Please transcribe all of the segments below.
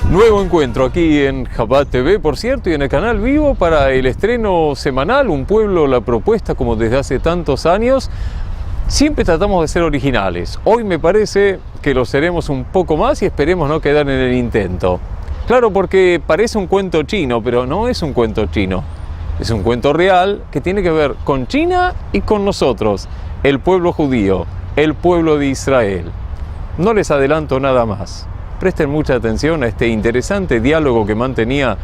Nuevo encuentro aquí en Chabad TV, por cierto, y en el canal Vivo para el estreno semanal, Un Pueblo, la Propuesta, como desde hace tantos años. Siempre tratamos de ser originales. Hoy me parece que lo seremos un poco más y esperemos no quedar en el intento. Claro, porque parece un cuento chino, pero no es un cuento chino. Es un cuento real que tiene que ver con China y con nosotros, el pueblo judío, el pueblo de Israel. No les adelanto nada más. Presten mucha atención a este interesante diálogo que mantenía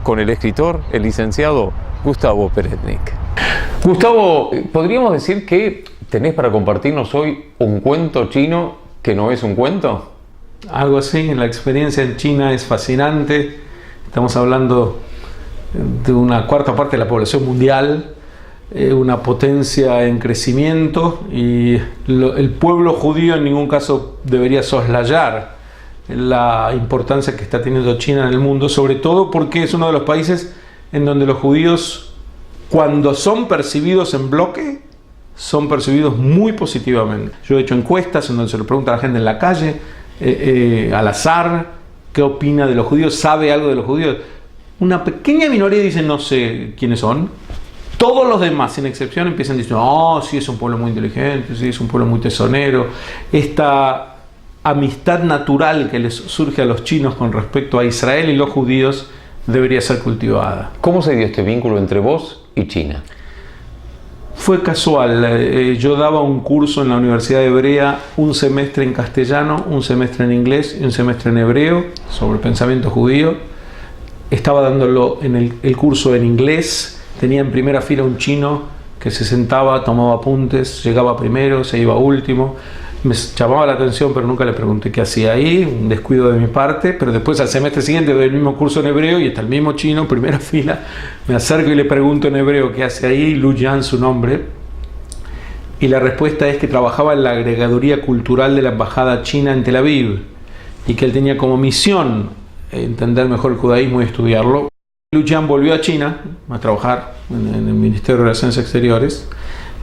con el escritor, el licenciado Gustavo Peretnik. Gustavo, ¿podríamos decir que tenés para compartirnos hoy un cuento chino que no es un cuento? Algo así, la experiencia en China es fascinante. Estamos hablando de una cuarta parte de la población mundial, una potencia en crecimiento, y el pueblo judío en ningún caso debería soslayar la importancia que está teniendo China en el mundo, sobre todo porque es uno de los países en donde los judíos, cuando son percibidos en bloque, son percibidos muy positivamente. Yo he hecho encuestas en donde se le pregunta a la gente en la calle, al azar, qué opina de los judíos, sabe algo de los judíos. Una pequeña minoría dice no sé quiénes son. Todos los demás, sin excepción, empiezan diciendo oh, sí, es un pueblo muy inteligente, sí, es un pueblo muy tesonero. Esta amistad natural que les surge a los chinos con respecto a Israel y los judíos debería ser cultivada. ¿Cómo se dio este vínculo entre vos y China? Fue casual. Yo daba un curso en la Universidad Hebrea, un semestre en castellano, un semestre en inglés y un semestre en hebreo sobre pensamiento judío. Estaba dándolo en el curso en inglés. Tenía en primera fila un chino que se sentaba, tomaba apuntes, llegaba primero, se iba último. Me llamaba la atención, pero nunca le pregunté qué hacía ahí, un descuido de mi parte. Pero después, al semestre siguiente, doy el mismo curso en hebreo y está el mismo chino, primera fila. Me acerco y le pregunto en hebreo qué hace ahí, Lu Yan, su nombre. Y la respuesta es que trabajaba en la agregaduría cultural de la embajada china en Tel Aviv y que él tenía como misión entender mejor el judaísmo y estudiarlo. Lu Yan volvió a China a trabajar en el Ministerio de Relaciones Exteriores,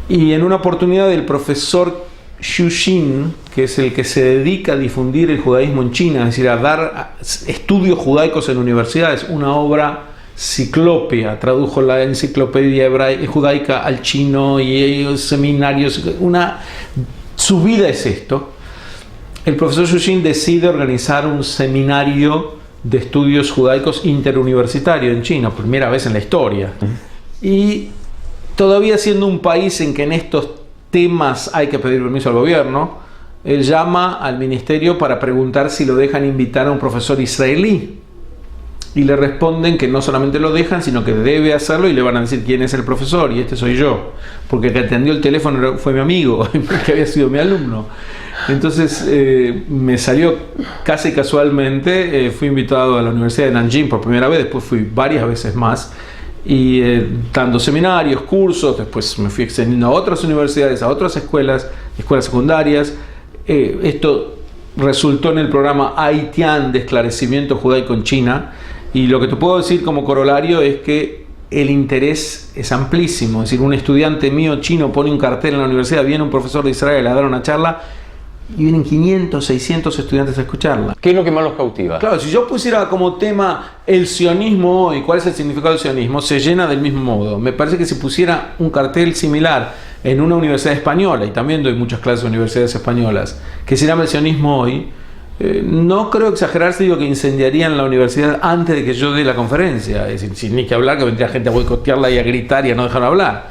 y en una oportunidad el profesor Xu Xin, que es el que se dedica a difundir el judaísmo en China, es decir, a dar estudios judaicos en universidades, una obra ciclópea, tradujo la enciclopedia judaica al chino y seminarios, su vida es esto. El profesor Xu Xin decide organizar un seminario de estudios judaicos interuniversitario en China, por primera vez en la historia. Y todavía siendo un país en que en estos temas hay que pedir permiso al gobierno, él llama al ministerio para preguntar si lo dejan invitar a un profesor israelí, y le responden que no solamente lo dejan, sino que debe hacerlo, y le van a decir quién es el profesor, y este soy yo, porque el que atendió el teléfono fue mi amigo, que había sido mi alumno. Entonces me salió casi casualmente. Fui invitado a la Universidad de Nanjing por primera vez, después fui varias veces más, y dando seminarios, cursos. Después me fui extendiendo a otras universidades, a otras escuelas secundarias. Esto resultó en el programa Haitian de esclarecimiento judaico en China, y lo que te puedo decir como corolario es que el interés es amplísimo. Es decir, un estudiante mío chino pone un cartel en la universidad, viene un profesor de Israel a dar una charla y vienen 500, 600 estudiantes a escucharla. ¿Qué es lo que más los cautiva? Claro, si yo pusiera como tema el sionismo hoy, ¿cuál es el significado del sionismo?, se llena del mismo modo. Me parece que si pusiera un cartel similar en una universidad española, y también doy muchas clases en universidades españolas, que se llama el sionismo hoy, no creo exagerar si digo que incendiarían la universidad antes de que yo dé la conferencia. Es decir, sin ni que hablar, que vendría gente a boicotearla y a gritar y a no dejar hablar.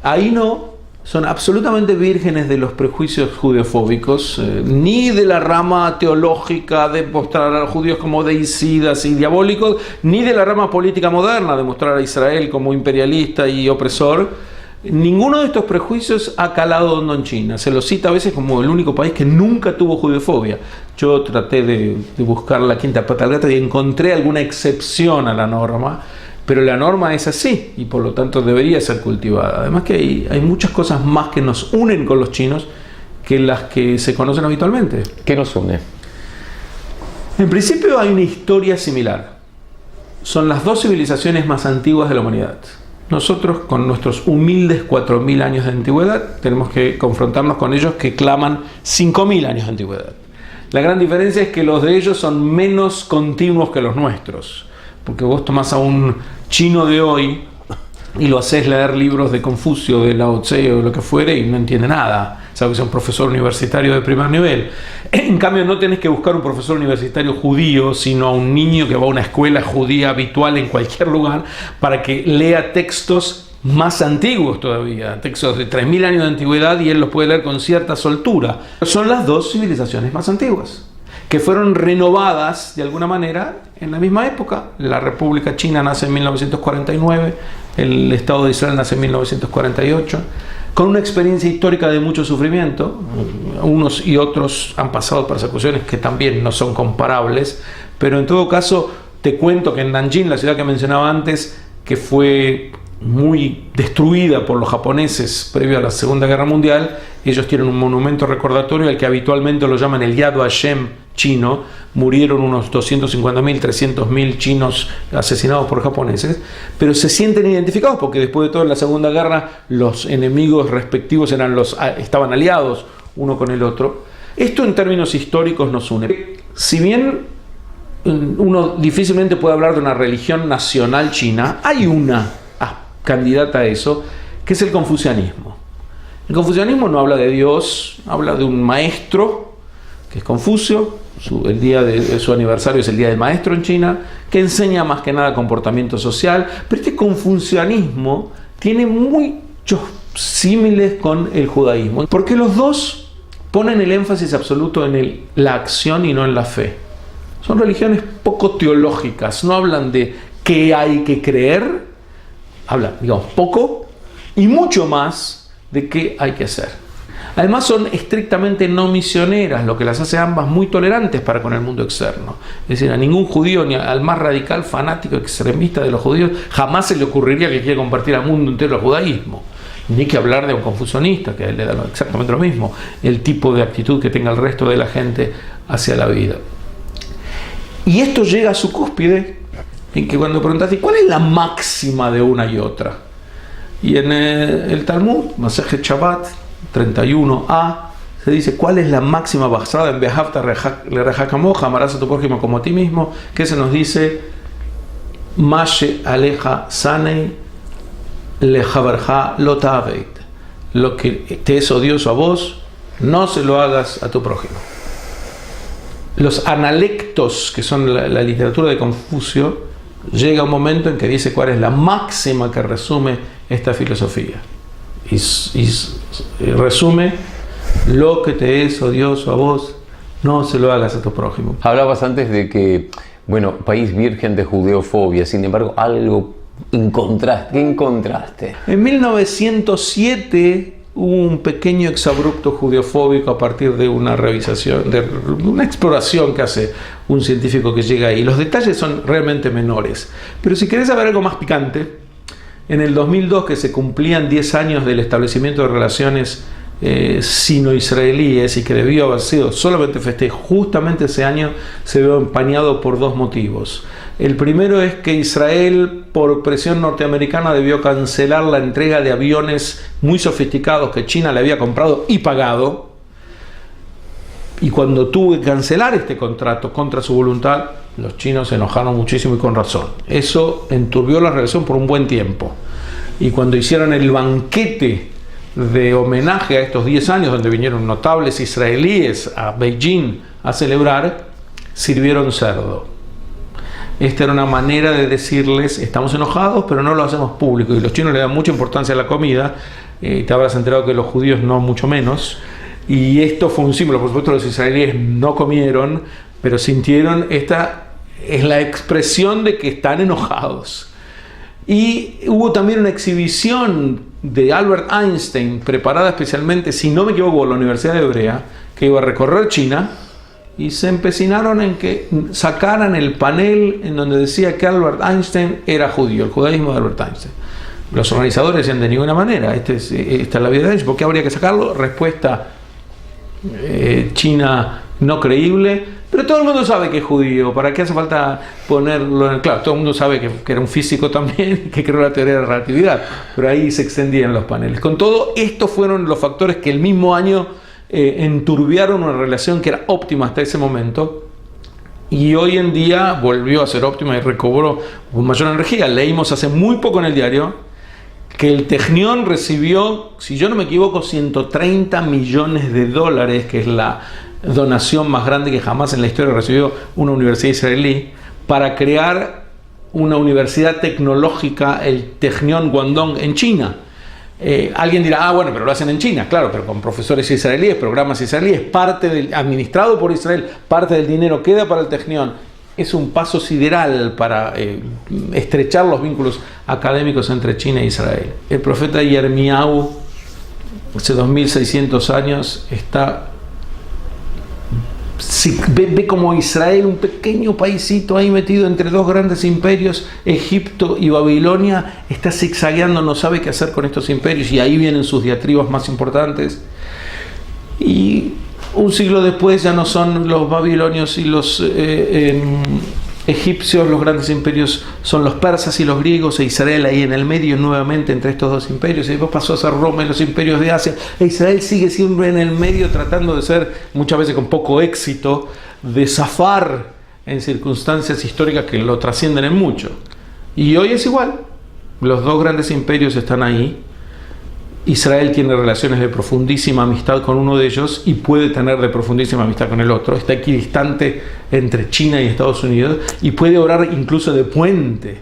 Ahí no. Son absolutamente vírgenes de los prejuicios judeofóbicos, ni de la rama teológica de mostrar a los judíos como deicidas y diabólicos, ni de la rama política moderna de mostrar a Israel como imperialista y opresor. Ninguno de estos prejuicios ha calado hondo en China. Se lo cita a veces como el único país que nunca tuvo judeofobia. Yo traté de buscar la quinta pata al gato y encontré alguna excepción a la norma, pero la norma es así y por lo tanto debería ser cultivada. Además que hay muchas cosas más que nos unen con los chinos que las que se conocen habitualmente. ¿Qué nos une? En principio hay una historia similar. Son las dos civilizaciones más antiguas de la humanidad. Nosotros, con nuestros humildes 4.000 años de antigüedad, tenemos que confrontarnos con ellos que claman 5.000 años de antigüedad. La gran diferencia es que los de ellos son menos continuos que los nuestros. Porque vos tomás a un chino de hoy y lo haces leer libros de Confucio, de Lao Tse o lo que fuere y no entiende nada, sabe que es un profesor universitario de primer nivel. En cambio no tenés que buscar un profesor universitario judío, sino a un niño que va a una escuela judía habitual en cualquier lugar para que lea textos más antiguos todavía, textos de 3000 años de antigüedad, y él los puede leer con cierta soltura. Son las dos civilizaciones más antiguas, que fueron renovadas de alguna manera en la misma época. La República China nace en 1949, el Estado de Israel nace en 1948, con una experiencia histórica de mucho sufrimiento. Unos y otros han pasado persecuciones que también no son comparables, pero en todo caso te cuento que en Nanjing, la ciudad que mencionaba antes, que fue muy destruida por los japoneses previo a la Segunda Guerra Mundial, ellos tienen un monumento recordatorio al que habitualmente lo llaman el Yad Vashem chino. Murieron unos 250.000, 300.000 chinos asesinados por japoneses, pero se sienten identificados porque después de todo en la Segunda Guerra los enemigos respectivos estaban aliados uno con el otro. Esto en términos históricos nos une. Si bien uno difícilmente puede hablar de una religión nacional china, hay una candidata a eso, que es el confucianismo. El confucianismo no habla de Dios, habla de un maestro, que es Confucio. El día de su aniversario es el Día del Maestro en China, que enseña más que nada comportamiento social, pero este confucianismo tiene muchos símiles con el judaísmo, porque los dos ponen el énfasis absoluto en la acción y no en la fe. Son religiones poco teológicas, no hablan de qué hay que creer, hablan, digamos, poco y mucho más de qué hay que hacer. Además son estrictamente no misioneras, lo que las hace ambas muy tolerantes para con el mundo externo. Es decir, a ningún judío, ni al más radical, fanático, extremista de los judíos, jamás se le ocurriría que quiere compartir al mundo entero el judaísmo. Ni que hablar de un confucionista, que a él le da exactamente lo mismo, el tipo de actitud que tenga el resto de la gente hacia la vida. Y esto llega a su cúspide en que cuando preguntaste ¿cuál es la máxima de una y otra? Y en el Talmud, Masejet Shabbat 31a, se dice ¿cuál es la máxima basada en Behavta lereja kamoja, amarás a tu prójimo como a ti mismo? Que se nos dice Mashe aleja sanei lejaverja lotaveit, lo que te es odioso a vos, no se lo hagas a tu prójimo. Los analectos, que son la literatura de Confucio, llega un momento en que dice cuál es la máxima que resume esta filosofía. Y resume: lo que te es odioso a vos, no se lo hagas a tu prójimo. Hablabas antes de que, bueno, país virgen de judeofobia, sin embargo, algo encontraste. ¿Qué encontraste? En 1907 hubo un pequeño exabrupto judeofóbico a partir de una revisación, de una exploración que hace un científico que llega ahí. Los detalles son realmente menores. Pero si querés saber algo más picante, en el 2002, que se cumplían 10 años del establecimiento de relaciones sino-israelíes y que debió haber sido solamente festejo, justamente ese año se vio empañado por dos motivos. El primero es que Israel, por presión norteamericana, debió cancelar la entrega de aviones muy sofisticados que China le había comprado y pagado. Y cuando tuvo que cancelar este contrato contra su voluntad, los chinos se enojaron muchísimo y con razón. Eso enturbió la relación por un buen tiempo. Y cuando hicieron el banquete de homenaje a estos 10 años, donde vinieron notables israelíes a Beijing a celebrar, sirvieron cerdo. Esta era una manera de decirles: estamos enojados, pero no lo hacemos público. Y los chinos le dan mucha importancia a la comida. Te habrás enterado que los judíos no, mucho menos. Y esto fue un símbolo. Por supuesto, los israelíes no comieron, pero sintieron, esta es la expresión de que están enojados. Y hubo también una exhibición de Albert Einstein, preparada especialmente, si no me equivoco, por la Universidad de Hebrea, que iba a recorrer China, y se empecinaron en que sacaran el panel en donde decía que Albert Einstein era judío, el judaísmo de Albert Einstein. Los organizadores decían: de ninguna manera, esta es la vida de Einstein, ¿por qué habría que sacarlo? Respuesta china no creíble, pero todo el mundo sabe que es judío, ¿para qué hace falta ponerlo en claro? Todo el mundo sabe que era un físico también, que creó la teoría de la relatividad, pero ahí se extendían los paneles. Con todo, estos fueron los factores que el mismo año enturbiaron una relación que era óptima hasta ese momento. Y hoy en día volvió a ser óptima y recobró con mayor energía. Leímos hace muy poco en el diario que el Technion recibió, si yo no me equivoco, 130 millones de dólares, que es la donación más grande que jamás en la historia recibió una universidad israelí, para crear una universidad tecnológica, el Technion Guangdong, en China. Alguien dirá, bueno, pero lo hacen en China, claro, pero con profesores israelíes, programas israelíes, administrado por Israel, parte del dinero queda para el Technion. Es un paso sideral para estrechar los vínculos académicos entre China e Israel. El profeta Yirmiyahu, hace 2600 años, ve como Israel, un pequeño paísito ahí metido entre dos grandes imperios, Egipto y Babilonia, está zigzagueando, no sabe qué hacer con estos imperios, y ahí vienen sus diatribas más importantes. Y un siglo después ya no son los babilonios y los egipcios los grandes imperios, son los persas y los griegos, e Israel ahí en el medio nuevamente entre estos dos imperios. Y después pasó a ser Roma y los imperios de Asia, e Israel sigue siempre en el medio, tratando de ser, muchas veces con poco éxito, de zafar en circunstancias históricas que lo trascienden en mucho. Y hoy es igual, los dos grandes imperios están ahí. Israel tiene relaciones de profundísima amistad con uno de ellos y puede tener de profundísima amistad con el otro. Está equidistante entre China y Estados Unidos y puede obrar incluso de puente,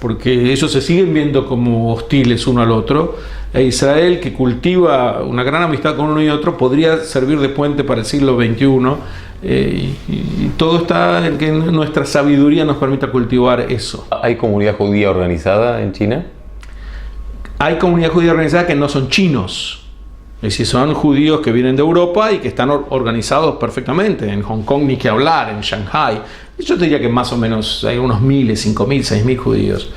porque ellos se siguen viendo como hostiles uno al otro. E Israel, que cultiva una gran amistad con uno y otro, podría servir de puente para el siglo XXI. Y todo está en que nuestra sabiduría nos permita cultivar eso. ¿Hay comunidad judía organizada en China? Hay comunidad judía organizada que no son chinos, es decir, son judíos que vienen de Europa y que están organizados perfectamente. En Hong Kong ni que hablar, en Shanghai. Yo te diría que más o menos hay unos 1.000, 5.000, 6.000 judíos.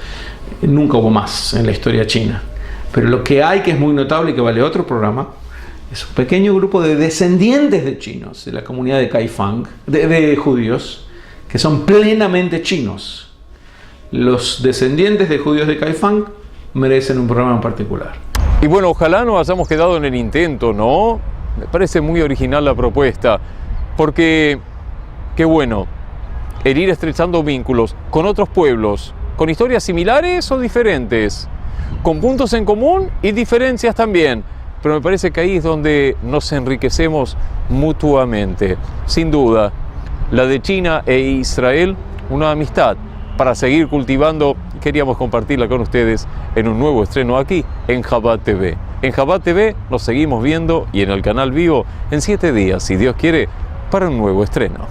Nunca hubo más en la historia china. Pero lo que hay, que es muy notable y que vale otro programa, es un pequeño grupo de descendientes de chinos, de la comunidad de Kaifang, de judíos, que son plenamente chinos. Los descendientes de judíos de Kaifang merecen un programa en particular. Y bueno, ojalá no hayamos quedado en el intento, ¿no? Me parece muy original la propuesta, porque, qué bueno, el ir estrechando vínculos con otros pueblos, con historias similares o diferentes, con puntos en común y diferencias también, pero me parece que ahí es donde nos enriquecemos mutuamente. Sin duda, la de China e Israel, una amistad para seguir cultivando. Queríamos compartirla con ustedes en un nuevo estreno aquí en Chabad TV. En Chabad TV nos seguimos viendo y en el canal Vivo en 7 días, si Dios quiere, para un nuevo estreno.